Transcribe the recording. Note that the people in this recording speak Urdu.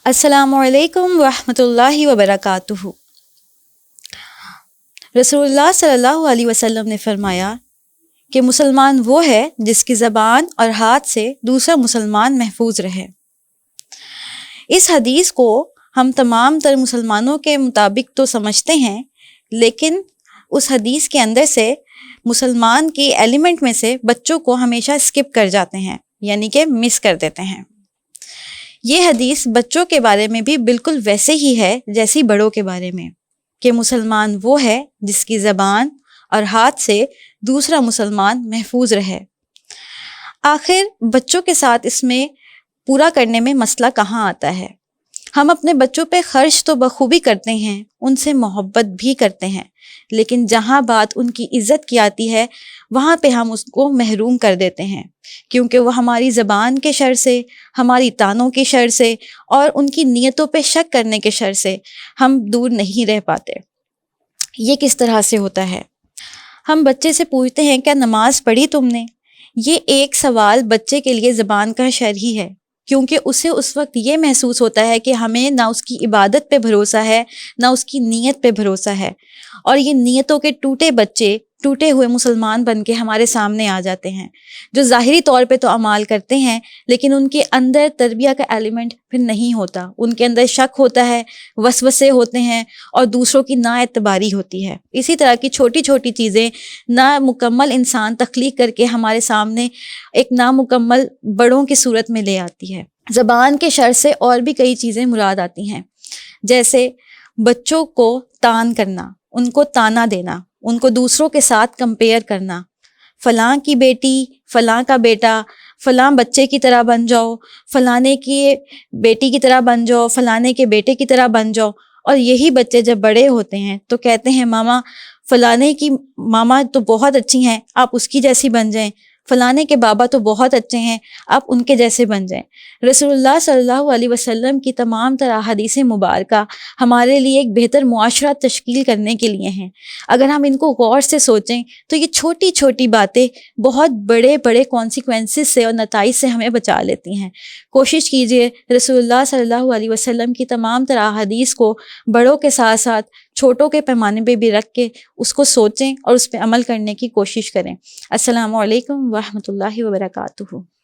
السلام علیکم ورحمۃ اللہ وبرکاتہ۔ رسول اللہ صلی اللہ علیہ وسلم نے فرمایا کہ مسلمان وہ ہے جس کی زبان اور ہاتھ سے دوسرا مسلمان محفوظ رہے۔ اس حدیث کو ہم تمام تر مسلمانوں کے مطابق تو سمجھتے ہیں، لیکن اس حدیث کے اندر سے مسلمان کی ایلیمنٹ میں سے بچوں کو ہمیشہ اسکپ کر جاتے ہیں، یعنی کہ مس کر دیتے ہیں۔ یہ حدیث بچوں کے بارے میں بھی بالکل ویسے ہی ہے جیسی بڑوں کے بارے میں، کہ مسلمان وہ ہے جس کی زبان اور ہاتھ سے دوسرا مسلمان محفوظ رہے۔ آخر بچوں کے ساتھ اس میں پورا کرنے میں مسئلہ کہاں آتا ہے؟ ہم اپنے بچوں پہ خرچ تو بخوبی کرتے ہیں، ان سے محبت بھی کرتے ہیں، لیکن جہاں بات ان کی عزت کی آتی ہے وہاں پہ ہم اس کو محروم کر دیتے ہیں، کیونکہ وہ ہماری زبان کے شر سے، ہماری طعنوں کے شر سے اور ان کی نیتوں پہ شک کرنے کے شر سے ہم دور نہیں رہ پاتے۔ یہ کس طرح سے ہوتا ہے؟ ہم بچے سے پوچھتے ہیں کیا نماز پڑھی تم نے؟ یہ ایک سوال بچے کے لیے زبان کا شر ہی ہے، کیونکہ اسے اس وقت یہ محسوس ہوتا ہے کہ ہمیں نہ اس کی عبادت پہ بھروسہ ہے نہ اس کی نیت پہ بھروسہ ہے، اور یہ نیتوں کے ٹوٹے بچے ٹوٹے ہوئے مسلمان بن کے ہمارے سامنے آ جاتے ہیں، جو ظاہری طور پہ تو اعمال کرتے ہیں لیکن ان کے اندر تربیہ کا ایلیمنٹ پھر نہیں ہوتا، ان کے اندر شک ہوتا ہے، وسوسے ہوتے ہیں اور دوسروں کی نااعتباری ہوتی ہے۔ اسی طرح کی چھوٹی چھوٹی چیزیں نامکمل انسان تخلیق کر کے ہمارے سامنے ایک نامکمل بڑوں کی صورت میں لے آتی ہے۔ زبان کے شر سے اور بھی کئی چیزیں مراد آتی ہیں، جیسے بچوں کو طعن کرنا، ان کو طعنہ دینا، ان کو دوسروں کے ساتھ کمپیئر کرنا، فلاں کی بیٹی، فلاں کا بیٹا، فلاں بچے کی طرح بن جاؤ، فلانے کی بیٹی کی طرح بن جاؤ، فلانے کے بیٹے کی طرح بن جاؤ۔ اور یہی بچے جب بڑے ہوتے ہیں تو کہتے ہیں ماما فلانے کی ماما تو بہت اچھی ہیں، آپ اس کی جیسی بن جائیں، فلانے کے بابا تو بہت اچھے ہیں، آپ ان کے جیسے بن جائیں۔ رسول اللہ صلی اللہ علیہ وسلم کی تمام تر احادیث مبارکہ ہمارے لیے ایک بہتر معاشرہ تشکیل کرنے کے لیے ہیں۔ اگر ہم ان کو غور سے سوچیں تو یہ چھوٹی چھوٹی باتیں بہت بڑے بڑے کانسیکوینسز سے اور نتائج سے ہمیں بچا لیتی ہیں۔ کوشش کیجئے رسول اللہ صلی اللہ علیہ وسلم کی تمام تر احادیث کو بڑوں کے ساتھ ساتھ چھوٹوں کے پیمانے پہ بھی رکھ کے اس کو سوچیں اور اس پہ عمل کرنے کی کوشش کریں۔ السلام علیکم ورحمۃ اللہ وبرکاتہ۔